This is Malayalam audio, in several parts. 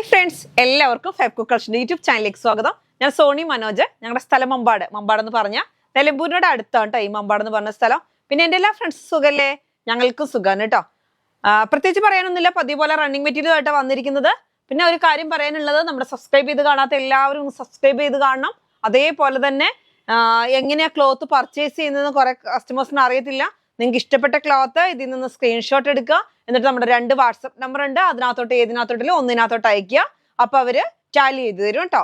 ഹായ് ഫ്രണ്ട്സ്, എല്ലാവർക്കും ഫെബ് കുക്കർഷിന്റെ യൂട്യൂബ് ചാനലിലേക്ക് സ്വാഗതം. ഞാൻ സോണി മനോജ്. ഞങ്ങളുടെ സ്ഥലം മമ്പാട് എന്ന് പറഞ്ഞാൽ നിലമ്പൂരിനോട് അടുത്താണ് കേട്ടോ ഈ മമ്പാട് എന്ന് പറഞ്ഞ സ്ഥലം. പിന്നെ എൻ്റെ എല്ലാ ഫ്രണ്ട്സ് സുഖല്ലേ? ഞങ്ങൾക്കും സുഖമാണ് കേട്ടോ. പ്രത്യേകിച്ച് പറയാനൊന്നുമില്ല, പതിവ് പോലെ റണ്ണിങ് മെറ്റീരിയൽ ആയിട്ട് വന്നിരിക്കുന്നത്. പിന്നെ ഒരു കാര്യം പറയാനുള്ളത്, നമ്മുടെ സബ്സ്ക്രൈബ് ചെയ്ത് കാണാത്ത എല്ലാവരും സബ്സ്ക്രൈബ് ചെയ്ത് കാണണം. അതേപോലെ തന്നെ എങ്ങനെയാ ക്ലോത്ത് പർച്ചേസ് ചെയ്യുന്നതെന്ന് കുറെ കസ്റ്റമേഴ്സിന് അറിയത്തില്ല. നിങ്ങൾക്ക് ഇഷ്ടപ്പെട്ട ക്ലോത്ത് ഇതിൽ നിന്ന് സ്ക്രീൻഷോട്ട് എടുക്കുക, എന്നിട്ട് നമ്മുടെ 2 വാട്സപ്പ് നമ്പർ ഉണ്ട്, അതിനകത്തോട്ട് ഏതിനകത്തോട്ടില്ല ഒന്നിനകത്തോട്ട് അയക്കുക. അപ്പൊ അവര് ടാലി ചെയ്ത് തരും കേട്ടോ.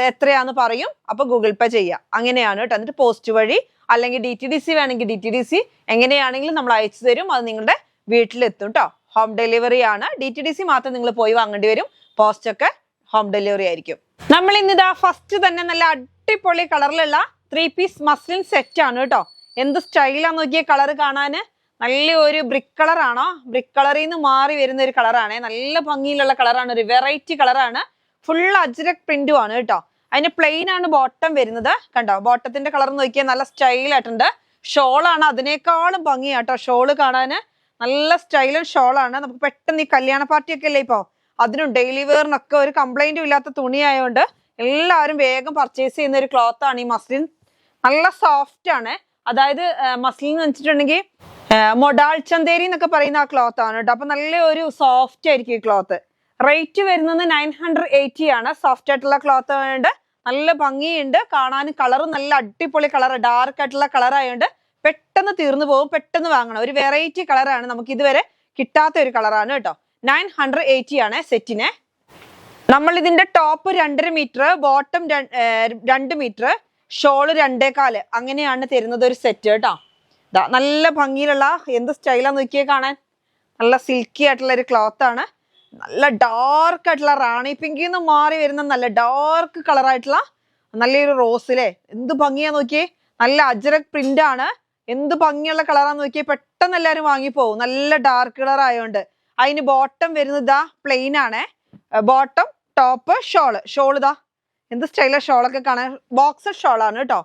എത്രയാന്ന് പറയും, അപ്പൊ ഗൂഗിൾ പേ ചെയ്യുക. അങ്ങനെയാണ് കേട്ടോ. എന്നിട്ട് പോസ്റ്റ് വഴി അല്ലെങ്കിൽ DTDC വേണമെങ്കിൽ DTDC എങ്ങനെയാണെങ്കിലും നമ്മൾ അയച്ചു തരും. അത് നിങ്ങളുടെ വീട്ടിലെത്തും കേട്ടോ. ഹോം ഡെലിവറി ആണ്. DTDC മാത്രം നിങ്ങൾ പോയി വാങ്ങേണ്ടി വരും. പോസ്റ്റ് ഒക്കെ ഹോം ഡെലിവറി ആയിരിക്കും. നമ്മൾ ഇന്നിതാ ഫസ്റ്റ് തന്നെ നല്ല അടിപൊളി കളറിലുള്ള 3 പീസ് മസ്ലിൻ സെറ്റ് ആണ് കേട്ടോ. എന്ത് സ്റ്റൈലാന്ന് നോക്കിയ കളർ കാണാന്. നല്ല ഒരു ബ്രിക്ക് കളറാണോ, ബ്രിക്ക് കളറിൽ നിന്ന് മാറി വരുന്ന ഒരു കളറാണ്. നല്ല ഭംഗിയിലുള്ള കളറാണ്, ഒരു വെറൈറ്റി കളറാണ്. ഫുൾ അജ്രക് പ്രിന്റും ആണ് കേട്ടോ. അതിന് പ്ലെയിൻ ആണ് ബോട്ടം വരുന്നത്. കണ്ടോ, ബോട്ടത്തിന്റെ കളർ നോക്കിയാൽ നല്ല സ്റ്റൈലായിട്ടുണ്ട്. ഷോളാണ് അതിനേക്കാളും ഭംഗിയാട്ടോ ഷോള് കാണാന്. നല്ല സ്റ്റൈലൻ ഷോളാണ്. നമുക്ക് പെട്ടെന്ന് ഈ കല്യാണ പാർട്ടിയൊക്കെ അല്ലേ ഇപ്പൊ, അതിനും ഡെയിലി വെയറിനൊക്കെ ഒരു കംപ്ലൈന്റും ഇല്ലാത്ത തുണിയായതുകൊണ്ട് എല്ലാവരും വേഗം പർച്ചേസ് ചെയ്യുന്ന ഒരു ക്ലോത്ത് ആണ് ഈ മസ്ലിൻ. നല്ല സോഫ്റ്റ് ആണ്. അതായത് മസ്ലിൻ എന്ന് വെച്ചിട്ടുണ്ടെങ്കിൽ മൊഡാൾ ചന്തേരി എന്നൊക്കെ പറയുന്ന ആ ക്ലോത്ത് ആണ് കേട്ടോ. അപ്പൊ നല്ല ഒരു സോഫ്റ്റ് ആയിരിക്കും ഈ ക്ലോത്ത്. റേറ്റ് വരുന്നത് 980 ആണ്. സോഫ്റ്റ് ആയിട്ടുള്ള ക്ലോത്ത് ആയതുകൊണ്ട് നല്ല ഭംഗിയുണ്ട് കാണാൻ. കളർ നല്ല അടിപൊളി കളർ, ഡാർക്ക് ആയിട്ടുള്ള കളർ ആയതുകൊണ്ട് പെട്ടെന്ന് തീർന്നു പോകും. പെട്ടെന്ന് വാങ്ങണം. ഒരു വെറൈറ്റി കളറാണ്, നമുക്ക് ഇതുവരെ കിട്ടാത്ത ഒരു കളറാണ് കേട്ടോ. 980 ആണ് സെറ്റിന്. നമ്മൾ ഇതിന്റെ top 2.5 metre, bottom 2 metre, shawl 2.25 അങ്ങനെയാണ് തരുന്നത് ഒരു സെറ്റ് കേട്ടോ. നല്ല ഭംഗിയിലുള്ള എന്ത് സ്റ്റൈലാന്ന് നോക്കിയേ കാണാൻ. നല്ല സിൽക്കി ആയിട്ടുള്ള ഒരു ക്ലോത്ത് ആണ്. നല്ല ഡാർക്ക് ആയിട്ടുള്ള റാണി പിങ്കിൽ നിന്ന് മാറി വരുന്ന നല്ല ഡാർക്ക് കളറായിട്ടുള്ള നല്ലൊരു റോസിലെ എന്ത് ഭംഗിയാ നോക്കിയേ. നല്ല അജ്രക് പ്രിന്റ് ആണ്. എന്ത് ഭംഗിയുള്ള കളറാന്ന് നോക്കിയേ. പെട്ടെന്ന് എല്ലാവരും വാങ്ങിപ്പോവും. നല്ല ഡാർക്ക് കളർ ആയതുകൊണ്ട്. അതിന് ബോട്ടം വരുന്നത് പ്ലെയിൻ ആണ്. ബോട്ടം, ടോപ്പ്, ഷോള് ഇതാ എന്ത് സ്റ്റൈല ഷോളൊക്കെ കാണാൻ. ബോക്സർ ഷോളാണ് കേട്ടോ.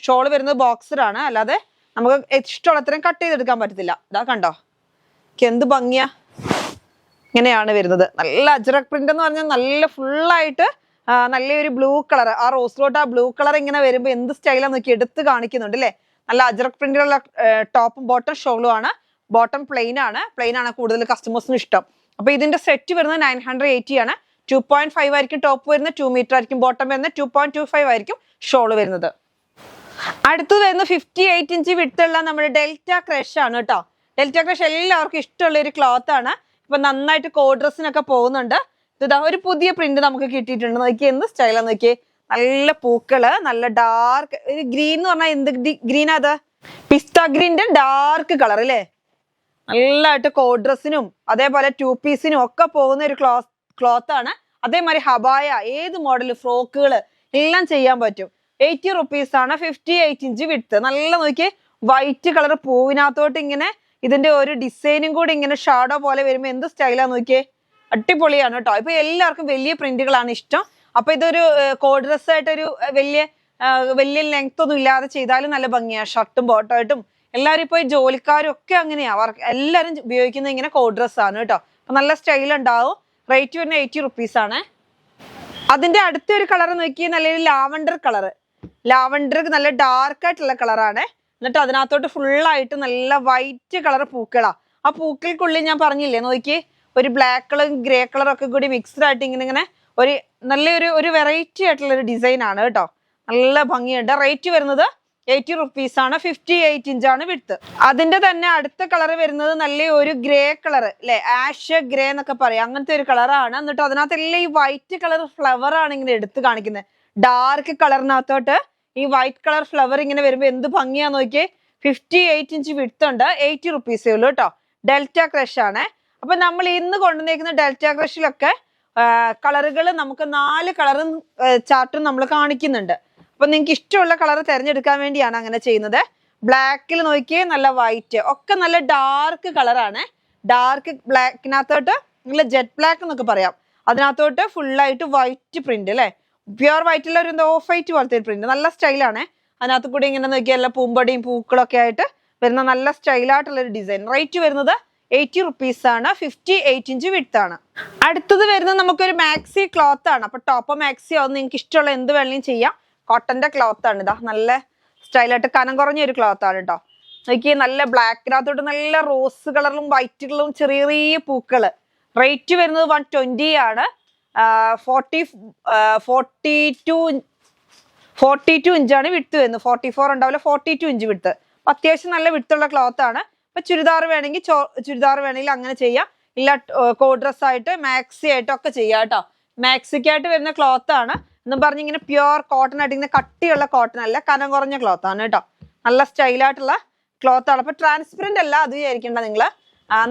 ഷോള് വരുന്നത് ബോക്സറാണ്, അല്ലാതെ നമുക്ക് ഇഷ്ടമുള്ളത്രയും കട്ട് ചെയ്തെടുക്കാൻ പറ്റത്തില്ല. ഇതാ കണ്ടോ, എന്ത് ഭംഗിയാ. ഇങ്ങനെയാണ് വരുന്നത്. നല്ല അജ്രക് പ്രിന്റ് എന്ന് പറഞ്ഞാൽ നല്ല ഫുള്ളായിട്ട് നല്ലൊരു ബ്ലൂ കളർ. ആ റോസിലോട്ട് ആ ബ്ലൂ കളർ ഇങ്ങനെ വരുമ്പോ എന്ത് സ്റ്റൈലാന്ന് നോക്കി എടുത്ത് കാണിക്കുന്നുണ്ട് അല്ലേ. നല്ല അജ്രക് പ്രിന്റിലുള്ള ടോപ്പും ബോട്ടം ഷോളും ആണ്. ബോട്ടം പ്ലെയിൻ ആണ് കൂടുതൽ കസ്റ്റമേഴ്സിന് ഇഷ്ടം. അപ്പൊ ഇതിന്റെ സെറ്റ് വരുന്നത് 980 ആണ്. 2.5 ആയിരിക്കും ടോപ്പ് വരുന്നത്, 2 മീറ്റർ ആയിരിക്കും ബോട്ടം വരുന്നത്, 2.25 ആയിരിക്കും ഷോള് വരുന്നത്. അടുത്തത് വരുന്നത് 58 ഇഞ്ച് വിട്ടുള്ള നമ്മുടെ ഡെൽറ്റ ക്രഷ് ആണ് കേട്ടോ. ഡെൽറ്റ ക്രഷ് എല്ലാവർക്കും ഇഷ്ടമുള്ള ഒരു ക്ലോത്ത് ആണ്. ഇപ്പൊ നന്നായിട്ട് കോഡ് ഡ്രസ്സിനൊക്കെ പോകുന്നുണ്ട്. ഇതാ ഒരു പുതിയ പ്രിന്റ് നമുക്ക് കിട്ടിയിട്ടുണ്ട്. നോക്കിയേ എന്ത് സ്റ്റൈലാന്ന് നോക്കിയേ. നല്ല പൂക്കള്, നല്ല ഡാർക്ക് ഒരു ഗ്രീൻ എന്ന് പറഞ്ഞാൽ എന്ത് ഗ്രീനാ അത്, പിസ്ത ഗ്രീന്റെ ഡാർക്ക് കളർ അല്ലേ. നല്ലതായിട്ട് കോഡ് ഡ്രസ്സിനും അതേപോലെ 2 പീസിനും ഒക്കെ പോകുന്ന ഒരു ക്ലോത്ത് ആണ്. അതേമാതിരി ഹബായ, ഏത് മോഡൽ ഫ്രോക്കുകൾ എല്ലാം ചെയ്യാൻ പറ്റും. 80 റുപ്പീസ് ആണ്. 58 ഇഞ്ച് വിട്ട്. നല്ല നോക്കി വൈറ്റ് കളർ പൂവിനകത്തോട്ട് ഇങ്ങനെ ഇതിന്റെ ഒരു ഡിസൈനും കൂടി ഇങ്ങനെ ഷാഡോ പോലെ വരുമ്പോ എന്ത് സ്റ്റൈലാ നോക്കിയേ. അടിപൊളിയാണ് കേട്ടോ. ഇപ്പൊ എല്ലാവർക്കും വലിയ പ്രിന്റുകളാണ് ഇഷ്ടം. അപ്പൊ ഇതൊരു കോഡ് ഡ്രസ് ആയിട്ടൊരു വലിയ ലെങ്ത് ഒന്നും ഇല്ലാതെ ചെയ്താലും നല്ല ഭംഗിയാണ്. ഷർട്ടും ബോട്ടമായിട്ടും എല്ലാവരും ഇപ്പൊ ജോലിക്കാരും ഒക്കെ അങ്ങനെയാ എല്ലാവരും ഉപയോഗിക്കുന്നത് ഇങ്ങനെ കോഡ് ഡ്രസ് ആണ് കേട്ടോ. അപ്പൊ നല്ല സ്റ്റൈൽ ഉണ്ടാവും. റേറ്റ് വരുന്നത് 80 റുപ്പീസ് ആണ്. അതിന്റെ അടുത്തൊരു കളർ നോക്കി, നല്ലൊരു ലാവണ്ടർ കളർ. ലാവണ്ടർ നല്ല ഡാർക്ക് ആയിട്ടുള്ള കളറാണ്. എന്നിട്ട് അതിനകത്തോട്ട് ഫുള്ളായിട്ട് നല്ല വൈറ്റ് കളർ പൂക്കളാ. ആ പൂക്കൾക്കുള്ളിൽ ഞാൻ പറഞ്ഞില്ലേ നോക്കി, ഒരു ബ്ലാക്ക് കളറും ഗ്രേ കളറും ഒക്കെ കൂടി മിക്സ്ഡ് ആയിട്ട് ഇങ്ങനെ ഒരു നല്ലൊരു വെറൈറ്റി ആയിട്ടുള്ള ഒരു ഡിസൈൻ ആണ് കേട്ടോ. നല്ല ഭംഗിയുണ്ട്. റേറ്റ് വരുന്നത് 80 റുപ്പീസ് ആണ്. 58 ഇഞ്ചാണ് വിഡ്ത്ത്. അതിന്റെ തന്നെ അടുത്ത കളർ വരുന്നത് നല്ല ഒരു ഗ്രേ കളർ അല്ലെ, ആഷ് ഗ്രേ എന്നൊക്കെ പറയാം. അങ്ങനത്തെ ഒരു കളറാണ്. എന്നിട്ട് അതിനകത്തെല്ലാം ഈ വൈറ്റ് കളർ ഫ്ലവർ ആണ് ഇങ്ങനെ എടുത്ത് കാണിക്കുന്നത്. ഡാർക്ക് കളറിനകത്തോട്ട് ഈ വൈറ്റ് കളർ ഫ്ലവർ ഇങ്ങനെ വരുമ്പോ എന്ത് ഭംഗിയാ നോക്കിയേ. 58 ഇഞ്ച് വിഡ്ത്ത് ഉണ്ട്. 80 റുപ്പീസേ ഉള്ളൂ കേട്ടോ. ഡെൽറ്റ ക്രഷ് ആണ്. അപ്പൊ നമ്മൾ ഇന്ന് കൊണ്ടുവന്നേക്കുന്ന ഡെൽറ്റ ക്രഷിലൊക്കെ കളറുകൾ നമുക്ക് 4 കളറും ചാർട്ടും നമ്മൾ കാണിക്കുന്നുണ്ട്. അപ്പൊ നിങ്ങൾക്ക് ഇഷ്ടമുള്ള കളർ തിരഞ്ഞെടുക്കാൻ വേണ്ടിയാണ് അങ്ങനെ ചെയ്യുന്നത്. ബ്ലാക്കിൽ നോക്കിയേ നല്ല വൈറ്റ് ഒക്കെ നല്ല ഡാർക്ക് കളറാണ്. ഡാർക്ക് ബ്ലാക്കിനകത്തോട്ട് നല്ല ജെറ്റ് ബ്ലാക്ക് എന്നൊക്കെ പറയാം. അതിനകത്തോട്ട് ഫുള്ളായിട്ട് വൈറ്റ് പ്രിന്റ് അല്ലെ, പ്യുവർ വൈറ്റിലുള്ള ഒരു ഓഫ് വൈറ്റ് പോലത്തെ ഒരു പ്രിന്റ്. നല്ല സ്റ്റൈലാണ്. അതിനകത്ത് കൂടി ഇങ്ങനെ നോക്കിയാൽ എല്ലാ പൂമ്പടിയും പൂക്കളൊക്കെ ആയിട്ട് വരുന്ന നല്ല സ്റ്റൈലായിട്ടുള്ള ഒരു ഡിസൈൻ. റേറ്റ് വരുന്നത് 80 rupees ആണ്. 58 ഇഞ്ച് വിഡ്ത്ത് ആണ്. അടുത്തത് വരുന്നത് നമുക്കൊരു മാക്സി ക്ലോത്ത് ആണ്. അപ്പൊ ടോപ്പ് മാക്സി ആവും, നിങ്ങൾക്ക് ഇഷ്ടമുള്ള എന്ത് വേണമെങ്കിലും ചെയ്യാം. കോട്ടന്റെ ക്ലോത്ത് ആണ്. ഇതാ നല്ല സ്റ്റൈലായിട്ട് കനം കുറഞ്ഞ ഒരു ക്ലോത്ത് ആണ് കേട്ടോ. നോക്കി നല്ല ബ്ലാക്കിനകത്തോട്ട് നല്ല റോസ് കളറിലും വൈറ്റ് കളറും ചെറിയ ചെറിയ പൂക്കള്. റേറ്റ് വരുന്നത് 120 ആണ്. 42 ഇഞ്ചാണ് വിഡ്ത്ത് വരുന്നത്. 44 ഉണ്ടാവില്ല, 42 ഇഞ്ച് വിഡ്ത്ത്. അത്യാവശ്യം നല്ല വിഡ്ത്തുള്ള ക്ലോത്ത് ആണ്. അപ്പൊ ചുരിദാർ വേണമെങ്കിൽ അങ്ങനെ ചെയ്യാം. ഇല്ല കോഡ് ഡ്രസ് ആയിട്ട് മാക്സി ആയിട്ടും ഒക്കെ ചെയ്യാം കേട്ടോ. മാക്സിക്കായിട്ട് വരുന്ന ക്ലോത്ത് ആണ് എന്നും പറഞ്ഞ് ഇങ്ങനെ പ്യുവർ കോട്ടൺ ആയിട്ട് ഇങ്ങനെ കട്ടിയുള്ള കോട്ടൺ അല്ല, കനം കുറഞ്ഞ ക്ലോത്ത് ആണ് കേട്ടോ. നല്ല സ്റ്റൈലായിട്ടുള്ള ക്ലോത്ത് ആണ്. അപ്പൊ ട്രാൻസ്പെറന്റ് അല്ല, അത് വിചാരിക്കേണ്ട നിങ്ങള്.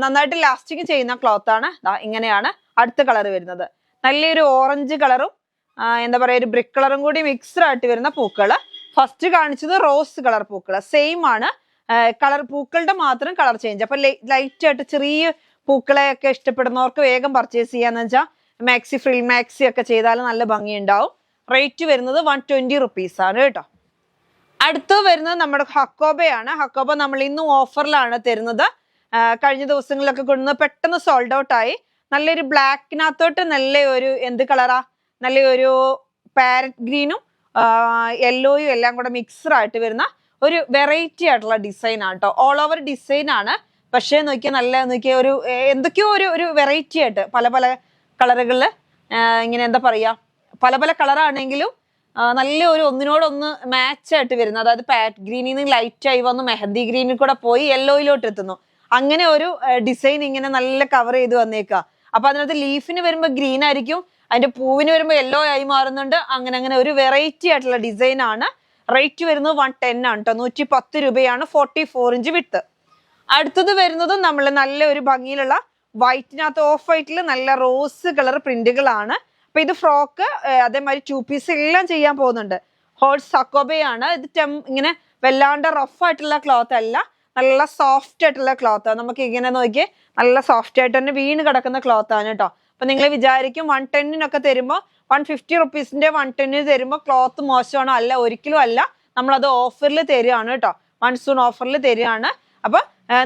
നന്നായിട്ട് ലാസ്റ്റിങ് ചെയ്യുന്ന ക്ലോത്ത് ആണ്. ഇങ്ങനെയാണ് അടുത്ത കളർ വരുന്നത്. നല്ലൊരു ഓറഞ്ച് കളറും എന്താ പറയാ ഒരു ബ്രിക്ക് കളറും കൂടി മിക്സ്ഡ് ആയിട്ട് വരുന്ന പൂക്കള്. ഫസ്റ്റ് കാണിച്ചത് റോസ് കളർ പൂക്കള് സെയിം ആണ്. കളർ പൂക്കളുടെ മാത്രം കളർ ചേഞ്ച്. അപ്പൊ ലൈറ്റ് ആയിട്ട് ചെറിയ പൂക്കളെ ഒക്കെ ഇഷ്ടപ്പെടുന്നവർക്ക് വേഗം പർച്ചേസ് ചെയ്യാന്ന് വെച്ചാൽ മാക്സി ഫ്രിൽ മാക്സി ഒക്കെ ചെയ്താൽ നല്ല ഭംഗി ഉണ്ടാവും. റേറ്റ് വരുന്നത് 120 rupees ആണ് കേട്ടോ. അടുത്ത് വരുന്നത് നമ്മുടെ ഹക്കോബയാണ്. ഹക്കോബ നമ്മൾ ഇന്നും ഓഫറിലാണ് തരുന്നത്. കഴിഞ്ഞ ദിവസങ്ങളിലൊക്കെ കൊണ്ടുവന്ന് പെട്ടെന്ന് സോൾഡ് ഔട്ട് ആയി. നല്ലൊരു ബ്ലാക്കിനകത്തോട്ട് നല്ല ഒരു എന്ത് കളറാ, നല്ലൊരു പാരറ്റ് ഗ്രീനും യെല്ലോയും എല്ലാം കൂടെ മിക്സ്ഡ് ആയിട്ട് വരുന്ന ഒരു വെറൈറ്റി ആയിട്ടുള്ള ഡിസൈൻ ആണ് കേട്ടോ. ഓൾ ഓവർ ഡിസൈൻ ആണ്. പക്ഷേ നോക്കിയാൽ ഒരു എന്തൊക്കെയോ ഒരു വെറൈറ്റി ആയിട്ട് പല പല കളറുകളിൽ ഇങ്ങനെ എന്താ പറയാ പല പല കളറാണെങ്കിലും നല്ല ഒരു ഒന്നിനോടൊന്ന് മാച്ച് ആയിട്ട് വരുന്നത്. അതായത് പാരറ്റ് ഗ്രീനിൽ നിന്ന് ലൈറ്റ് ആയി വന്ന് മെഹന്തി ഗ്രീനിൽ കൂടെ പോയി യെല്ലോയിലോട്ട് എത്തുന്നു. അങ്ങനെ ഒരു ഡിസൈൻ ഇങ്ങനെ നല്ല കവർ ചെയ്ത് വന്നേക്കുക. അപ്പൊ അതിനകത്ത് ലീഫിന് വരുമ്പോൾ ഗ്രീൻ ആയിരിക്കും, അതിന്റെ പൂവിന് വരുമ്പോൾ യെല്ലോ ആയി മാറുന്നുണ്ട്. അങ്ങനെ ഒരു വെറൈറ്റി ആയിട്ടുള്ള ഡിസൈൻ ആണ്. റേറ്റ് വരുന്നത് 110 ആണ് കേട്ടോ. 110 രൂപയാണ്. 44 ഇഞ്ച് വിഡ്ത്ത്. അടുത്തത് വരുന്നത് നമ്മൾ നല്ല ഒരു ഭംഗിയിലുള്ള വൈറ്റിനകത്ത് ഓഫ് വൈറ്റിൽ നല്ല റോസ് കളർ പ്രിന്റുകളാണ്. അപ്പൊ ഇത് ഫ്രോക്ക് അതേമാതിരി 2 പീസ് എല്ലാം ചെയ്യാൻ പോകുന്നുണ്ട്. ഹോൾസ് സക്കോബയാണ്. ഇത് ഇങ്ങനെ വല്ലാണ്ട് റഫ് ആയിട്ടുള്ള ക്ലോത്ത് അല്ല, നല്ല സോഫ്റ്റ് ആയിട്ടുള്ള ക്ലോത്ത്. നമുക്ക് ഇങ്ങനെ നോക്കിയേ നല്ല സോഫ്റ്റ് ആയിട്ട് തന്നെ വീണ് കിടക്കുന്ന ക്ലോത്ത് ആണ് കേട്ടോ. അപ്പൊ നിങ്ങൾ വിചാരിക്കും 110 തരുമ്പോൾ 150 റുപ്പീസിന്റെ 110 തരുമ്പോൾ ക്ലോത്ത് മോശമാണോ? അല്ല, ഒരിക്കലും അല്ല. നമ്മളത് ഓഫറിൽ തരികയാണ് കേട്ടോ. മൺസൂൺ ഓഫറിൽ തരികയാണ്. അപ്പൊ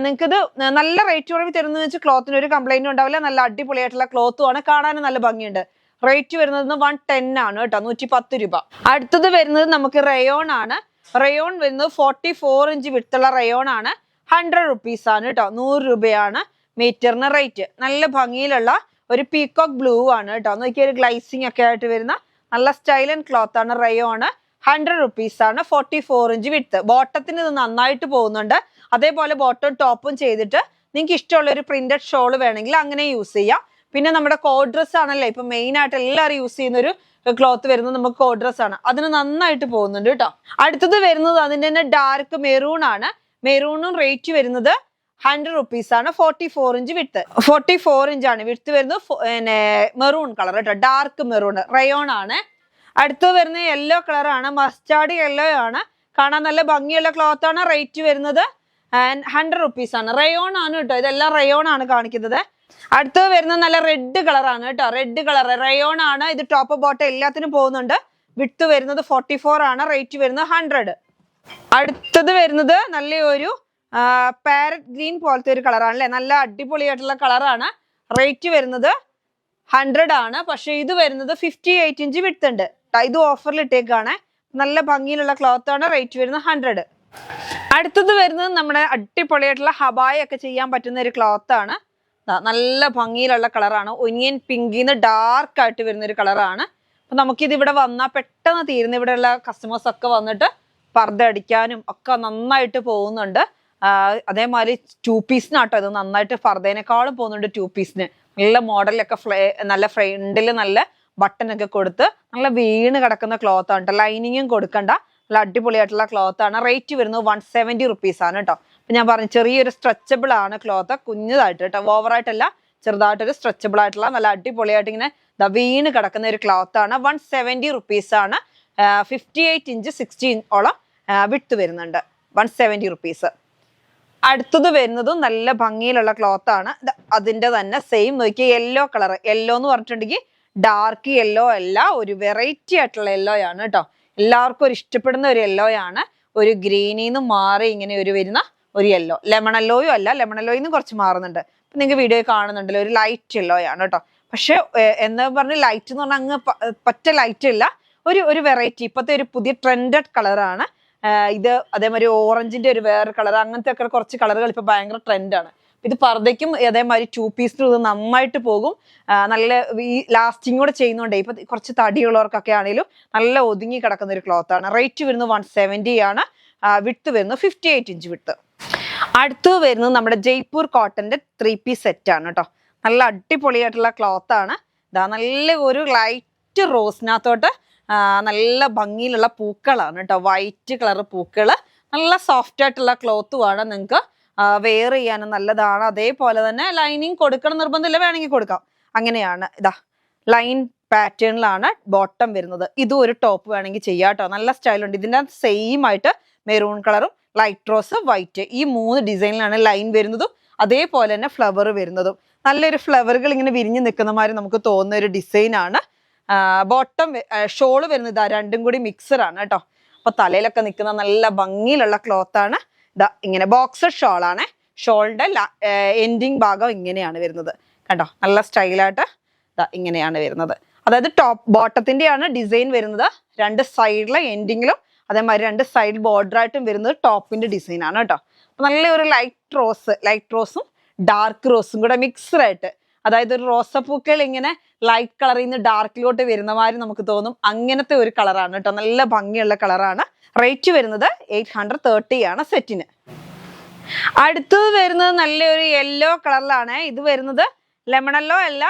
നിങ്ങൾക്ക് ഇത് നല്ല റേറ്റ് കുറവ് തരുന്നത് വെച്ചാൽ ക്ലോത്തിന് ഒരു കംപ്ലൈന്റും ഉണ്ടാവില്ല. നല്ല അടിപൊളിയായിട്ടുള്ള ക്ലോത്തും ആണ്, കാണാനും നല്ല ഭംഗിയുണ്ട്. റേറ്റ് വരുന്നത് 110 ആണ് കേട്ടോ. 110 രൂപ. അടുത്തത് വരുന്നത് നമുക്ക് റയോൺ ആണ്. റയോൺ വരുന്നത് 44 ഇഞ്ച് വിട്ടുള്ള റയോൺ ആണ്. 100 റുപ്പീസ് ആണ് കേട്ടോ. 100 രൂപയാണ് മീറ്ററിന് റേറ്റ്. നല്ല ഭംഗിയിലുള്ള ഒരു പീകോക്ക് ബ്ലൂ ആണ് കേട്ടോ. നോക്കിയ ഒരു ഗ്ലൈസിങ് ഒക്കെ ആയിട്ട് വരുന്ന നല്ല സ്റ്റൈൽ ആൻഡ് ക്ലോത്ത് ആണ്. റയോണ് 100 റുപ്പീസ് ആണ്. 44 ഇഞ്ച് വിട്ട്. ബോട്ടത്തിന് ഇത് നന്നായിട്ട് പോകുന്നുണ്ട്. അതേപോലെ ബോട്ടം ടോപ്പും ചെയ്തിട്ട് നിങ്ങൾക്ക് ഇഷ്ടമുള്ള ഒരു പ്രിന്റഡ് ഷോൾ വേണമെങ്കിൽ അങ്ങനെ യൂസ് ചെയ്യാം. പിന്നെ നമ്മുടെ കോഡ് ഡ്രസ് ആണല്ലേ ഇപ്പൊ മെയിൻ ആയിട്ട് എല്ലാവരും യൂസ് ചെയ്യുന്ന ഒരു ക്ലോത്ത് വരുന്നത് നമുക്ക് കോഡ് ഡ്രസ് ആണ്. അതിന് നന്നായിട്ട് പോകുന്നുണ്ട് കേട്ടോ. അടുത്തത് വരുന്നത് അതിന്റെ തന്നെ ഡാർക്ക് മെറൂൺ ആണ്. മെറൂണും റേറ്റ് വരുന്നത് 100 റുപ്പീസ് ആണ്. 44 ഇഞ്ച് വിട്ട്. 44 ഇഞ്ചാണ് വിട്ട് വരുന്നത്. പിന്നെ മെറൂൺ കളർ കേട്ടോ. ഡാർക്ക് മെറൂൺ റയോൺ ആണ്. അടുത്തത് വരുന്ന യെല്ലോ കളർ ആണ്. മസ്റ്റാർഡ് യെല്ലോ ആണ്. കാണാൻ നല്ല ഭംഗിയുള്ള ക്ലോത്ത് ആണ്. റേറ്റ് വരുന്നത് 100 റുപ്പീസ് ആണ്. റയോൺ ആണ് കേട്ടോ. ഇതെല്ലാം റയോൺ ആണ് കാണിക്കുന്നത്. അടുത്തത് വരുന്നത് നല്ല റെഡ് കളർ ആണ് കേട്ടോ. റെഡ് കളർ റയോൺ ആണ്. ഇത് ടോപ്പ് ബോട്ടം എല്ലാത്തിനും പോകുന്നുണ്ട്. വിട്ട് വരുന്നത് 44 ആണ്. റേറ്റ് വരുന്നത് 100. അടുത്തത് വരുന്നത് നല്ലൊരു പാരറ്റ് ഗ്രീൻ പോലത്തെ ഒരു കളറാണ് അല്ലെ. നല്ല അടിപൊളിയായിട്ടുള്ള കളറാണ്. റേറ്റ് വരുന്നത് 100 ആണ്. പക്ഷെ ഇത് വരുന്നത് 58 ഇഞ്ച് വിട്ട് ഉണ്ട്. ഇത് ഓഫറിൽ ഇട്ടേക്കാണ്. നല്ല ഭംഗിയിലുള്ള ക്ലോത്ത് ആണ്. റേറ്റ് വരുന്നത് 100. അടുത്തത് വരുന്നത് നമ്മുടെ അടിപൊളിയായിട്ടുള്ള ഹബായ ഒക്കെ ചെയ്യാൻ പറ്റുന്ന ഒരു ക്ലോത്ത് ആണ്. നല്ല ഭംഗിയിലുള്ള കളറാണ്. ഒനിയൻ പിങ്കിന്ന് ഡാർക്ക് ആയിട്ട് വരുന്ന ഒരു കളറാണ്. അപ്പൊ നമുക്കിത് ഇവിടെ വന്നാൽ പെട്ടെന്ന് തീരുന്ന ഇവിടെയുള്ള കസ്റ്റമേഴ്സ് ഒക്കെ വന്നിട്ട് പർദ്ദ അടിക്കാനും ഒക്കെ നന്നായിട്ട് പോകുന്നുണ്ട്. അതേമാതിരി 2 പീസിനാട്ടോ ഇത് നന്നായിട്ട് ഫർദേനേക്കാളും പോകുന്നുണ്ട്. 2 പീസിന് നല്ല മോഡലൊക്കെ നല്ല ഫ്രണ്ടിൽ നല്ല ബട്ടൺ ഒക്കെ കൊടുത്ത് നല്ല വീണ് കിടക്കുന്ന ക്ലോത്ത് ആണ് കേട്ടോ. ലൈനിങ്ങും കൊടുക്കണ്ട, നല്ല അടിപൊളിയായിട്ടുള്ള ക്ലോത്ത് ആണ്. റേറ്റ് വരുന്നത് 170 റുപ്പീസ് ആണ് കേട്ടോ. അപ്പൊ ഞാൻ പറഞ്ഞു ചെറിയൊരു സ്ട്രെച്ചബിൾ ആണ് ക്ലോത്ത്. കുഞ്ഞതായിട്ട് കേട്ടോ, ഓവറായിട്ടല്ല, ചെറുതായിട്ടൊരു സ്ട്രെച്ചബിൾ ആയിട്ടുള്ള നല്ല അടിപൊളിയായിട്ട് ഇങ്ങനെ വീണ് കിടക്കുന്ന ഒരു ക്ലോത്ത് ആണ്. 170 റുപ്പീസ് ആണ്. 58 ഇഞ്ച് 16 ഓളം വിട്ട് വരുന്നുണ്ട്. 170 റുപ്പീസ്. അടുത്തത് വരുന്നതും നല്ല ഭംഗിയിലുള്ള ക്ലോത്ത് ആണ്. അതിന്റെ തന്നെ സെയിം നോക്കിയ യെല്ലോ കളർ. യെല്ലോ എന്ന് പറഞ്ഞിട്ടുണ്ടെങ്കിൽ ഡാർക്ക് യെല്ലോ അല്ല, ഒരു വെറൈറ്റി ആയിട്ടുള്ള യെല്ലോ ആണ് കേട്ടോ. എല്ലാവർക്കും ഒരു ഇഷ്ടപ്പെടുന്ന ഒരു യെല്ലോ ആണ്. ഒരു ഗ്രീനിൽ നിന്ന് മാറി ഇങ്ങനെ ഒരു വരുന്ന ഒരു യെല്ലോ. ലെമൺ യെല്ലോയും അല്ല, ലെമൺ യെല്ലോയിൽ നിന്ന് കുറച്ച് മാറുന്നുണ്ട്. നിങ്ങൾക്ക് വീഡിയോ കാണുന്നുണ്ടല്ലോ, ഒരു ലൈറ്റ് യെല്ലോ ആണ് കേട്ടോ. പക്ഷെ എന്താ പറഞ്ഞ ലൈറ്റ് എന്ന് പറഞ്ഞാൽ അങ്ങ് പറ്റ ലൈറ്റ് ഇല്ല, ഒരു വെറൈറ്റി, ഇപ്പോഴത്തെ ഒരു പുതിയ ട്രെൻഡഡ് കളറാണ് ഇത്. അതേമാതിരി ഓറഞ്ചിന്റെ ഒരു വേറെ കളർ, അങ്ങനത്തെ ഒക്കെ കുറച്ച് കളറുകൾ ഇപ്പൊ ഭയങ്കര ട്രെൻഡാണ്. ഇത് പർദ്ദയ്ക്കും അതേമാതിരി 2 പീസിനും ഇത് നന്നായിട്ട് പോകും. നല്ല ഈ ലാസ്റ്റിംഗ് കൂടെ ചെയ്യുന്നുണ്ടേ. ഇപ്പൊ കുറച്ച് തടിയുള്ളവർക്കൊക്കെ ആണെങ്കിലും നല്ല ഒതുങ്ങി കിടക്കുന്ന ഒരു ക്ലോത്ത് ആണ്. റേറ്റ് വരുന്നത് 170 ആണ്. വിട്ത് വരുന്നത് 58 ഇഞ്ച് വിട്ത്. അടുത്ത് വരുന്നത് നമ്മുടെ ജയ്പൂർ കോട്ടന്റെ 3 പീസ് സെറ്റ് ആണ് കേട്ടോ. നല്ല അടിപൊളിയായിട്ടുള്ള ക്ലോത്ത് ആണ്. ഇതാ നല്ല ഒരു ലൈറ്റ് റോസിനകത്തോട്ട് നല്ല ഭംഗിയിലുള്ള പൂക്കളാണ് കേട്ടോ. വൈറ്റ് കളർ പൂക്കള്, നല്ല സോഫ്റ്റ് ആയിട്ടുള്ള ക്ലോത്തുമാണ്. നിങ്ങൾക്ക് വെയർ ചെയ്യാനും നല്ലതാണ്. അതേപോലെ തന്നെ ലൈനിങ് കൊടുക്കണം നിർബന്ധമില്ല, വേണമെങ്കിൽ കൊടുക്കാം. അങ്ങനെയാണ്. ഇതാ ലൈൻ പാറ്റേണിലാണ് ബോട്ടം വരുന്നത്. ഇതും ഒരു ടോപ്പ് വേണമെങ്കിൽ ചെയ്യാം കേട്ടോ. നല്ല സ്റ്റൈലുണ്ട്. ഇതിൻ്റെ സെയിം ആയിട്ട് മെറൂൺ കളറും ലൈറ്റ് റോസ് വൈറ്റ്, ഈ 3 ഡിസൈനിലാണ് ലൈൻ വരുന്നതും അതേപോലെ തന്നെ ഫ്ലവർ വരുന്നതും. നല്ലൊരു ഫ്ലവറുകൾ ഇങ്ങനെ വിരിഞ്ഞ് നിൽക്കുന്ന മാതിരി നമുക്ക് തോന്നുന്ന ഒരു ഡിസൈനാണ്. ബോട്ടം ഷോള് വരുന്നത് ഇതാ രണ്ടും കൂടി മിക്സറാണ് കേട്ടോ. അപ്പൊ തലയിലൊക്കെ നിൽക്കുന്ന നല്ല ഭംഗിയിലുള്ള ക്ലോത്ത് ആണ്. ഇതാ ഇങ്ങനെ ബോക്സർ ഷോളാണ്. ഷോളിന്റെ എൻഡിങ് ഭാഗം ഇങ്ങനെയാണ് വരുന്നത് കണ്ടോ. നല്ല സ്റ്റൈലായിട്ട് ഇതാ ഇങ്ങനെയാണ് വരുന്നത്. അതായത് ബോട്ടത്തിന്റെയാണ് ഡിസൈൻ വരുന്നത്. 2 സൈഡിലെ എൻഡിങ്ങിലും അതേമാതിരി 2 സൈഡ് ബോർഡറായിട്ടും വരുന്നത് ടോപ്പിന്റെ ഡിസൈൻ ആണ് കേട്ടോ. അപ്പൊ നല്ലൊരു ലൈറ്റ് റോസും ഡാർക്ക് റോസും കൂടെ മിക്സറായിട്ട്, അതായത് ഒരു റോസപ്പൂക്കൾ ഇങ്ങനെ ലൈറ്റ് കളറിൽ നിന്ന് ഡാർക്കിലോട്ട് വരുന്ന മാതിരി നമുക്ക് തോന്നും. അങ്ങനത്തെ ഒരു കളറാണ് കേട്ടോ. നല്ല ഭംഗിയുള്ള കളറാണ്. റേറ്റ് വരുന്നത് 830 ആണ് സെറ്റിന്. അടുത്തത് വരുന്നത് നല്ലൊരു യെല്ലോ കളറിലാണ്. ഇത് വരുന്നത് ലെമൺ യെല്ലോ അല്ല,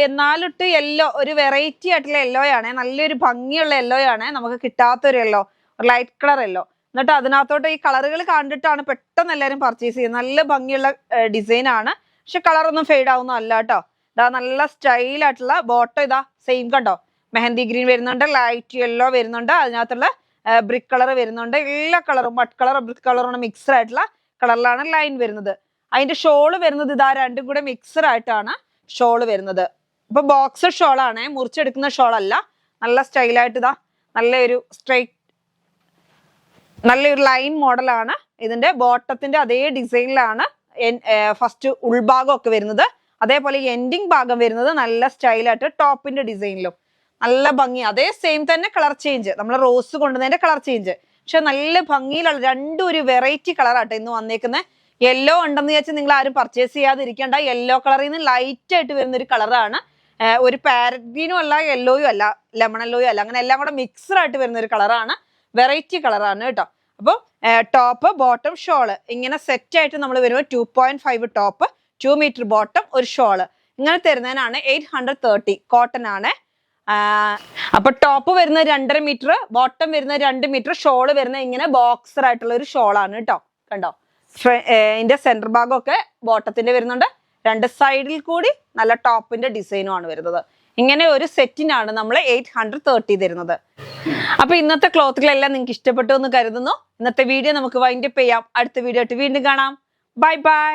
എന്നാലിട്ട് യെല്ലോ, ഒരു വെറൈറ്റി ആയിട്ടുള്ള യെല്ലോ ആണ്. നല്ലൊരു ഭംഗിയുള്ള യെല്ലോ ആണ്. നമുക്ക് കിട്ടാത്തൊരു യെല്ലോ, ഒരു ലൈറ്റ് കളർ യെല്ലോ. എന്നിട്ട് അതിനകത്തോട്ട് ഈ കളറുകൾ കണ്ടിട്ടാണ് പെട്ടെന്ന് എല്ലാവരും പർച്ചേസ് ചെയ്യുന്നത്. നല്ല ഭംഗിയുള്ള ഡിസൈൻ ആണ്. പക്ഷെ കളറൊന്നും ഫെയ്ഡ് ആവുന്ന അല്ല കേട്ടോ. ഇതാ നല്ല സ്റ്റൈലായിട്ടുള്ള ബോട്ടം. ഇതാ സെയിം കണ്ടോ, മെഹന്തി ഗ്രീൻ വരുന്നുണ്ട്, ലൈറ്റ് യെല്ലോ വരുന്നുണ്ട്, അതിനകത്തുള്ള ബ്രിക്ക് കളർ വരുന്നുണ്ട്. എല്ലാ കളറും മഡ് കളർ ബ്രിക്ക് കളറും മിക്സഡ് ആയിട്ടുള്ള കളറിലാണ് ലൈൻ വരുന്നത്. അതിന്റെ ഷോള് വരുന്നത് ഇതാ രണ്ടും കൂടെ മിക്സഡ് ആയിട്ടാണ് ഷോള് വരുന്നത്. ഇപ്പൊ ബോക്സർ ഷോളാണ്, മുറിച്ചെടുക്കുന്ന ഷോളല്ല. നല്ല സ്റ്റൈലായിട്ട് ഇതാ നല്ലൊരു നല്ലൊരു ലൈൻ മോഡലാണ്. ഇതിന്റെ ബോട്ടത്തിന്റെ അതേ ഡിസൈനിലാണ് ഫസ്റ്റ് ഉൾഭാഗം ഒക്കെ വരുന്നത്. അതേപോലെ എൻഡിങ് ഭാഗം വരുന്നത് നല്ല സ്റ്റൈലായിട്ട് ടോപ്പിന്റെ ഡിസൈനിലും നല്ല ഭംഗി. അതേ സെയിം തന്നെ കളർ ചേഞ്ച്, നമ്മൾ റോസ് കൊണ്ടുവന്നതിന്റെ കളർ ചേഞ്ച്. പക്ഷെ നല്ല ഭംഗിയിലുള്ള രണ്ടും ഒരു വെറൈറ്റി കളറാട്ടോ ഇന്ന് വന്നേക്കുന്നത്. യെല്ലോ ഉണ്ടെന്ന് വിചാരിച്ചാൽ നിങ്ങൾ ആരും പർച്ചേസ് ചെയ്യാതിരിക്കേണ്ട. യെല്ലോ കളറിൽ നിന്ന് ലൈറ്റ് ആയിട്ട് വരുന്ന ഒരു കളറാണ്. ഒരു പാരറ്റ് ഗ്രീനും അല്ല, യെല്ലോയും അല്ല, ലെമൺ യെല്ലോയും അല്ല, അങ്ങനെ എല്ലാം കൂടെ മിക്സഡ് ആയിട്ട് വരുന്ന ഒരു കളറാണ്. വെറൈറ്റി കളറാണ് കേട്ടോ. അപ്പം ടോപ്പ് ബോട്ടം ഷോള് ഇങ്ങനെ സെറ്റ് ആയിട്ട് നമ്മൾ വരുമ്പോൾ 2.5 ടോപ്പ് 2 മീറ്റർ ബോട്ടം ഒരു ഷോള് ഇങ്ങനെ തരുന്നതിനാണ് 830. കോട്ടൺ ആണ്. അപ്പൊ ടോപ്പ് വരുന്നത് 2.5 മീറ്റർ, ബോട്ടം വരുന്നത് 2 മീറ്റർ, ഷോള് വരുന്നത് ഇങ്ങനെ ബോക്സർ ആയിട്ടുള്ള ഒരു ഷോളാണ് കേട്ടോ. കണ്ടോ, ഇതിന്റെ സെന്റർ ഭാഗമൊക്കെ ബോട്ടത്തിന്റെ വരുന്നുണ്ട്. 2 സൈഡിൽ കൂടി നല്ല ടോപ്പിന്റെ ഡിസൈനും ആണ് വരുന്നത്. ഇങ്ങനെ ഒരു സെറ്റിനാണ് നമ്മൾ 830 തരുന്നത്. അപ്പൊ ഇന്നത്തെ ക്ലോത്തുകളെല്ലാം നിങ്ങൾക്ക് ഇഷ്ടപ്പെട്ടു എന്ന് കരുതുന്നു. ഇന്നത്തെ വീഡിയോ നമുക്ക് വൈൻഡപ്പ് ചെയ്യാം. അടുത്ത വീഡിയോ ആയിട്ട് വീണ്ടും കാണാം. Bye bye.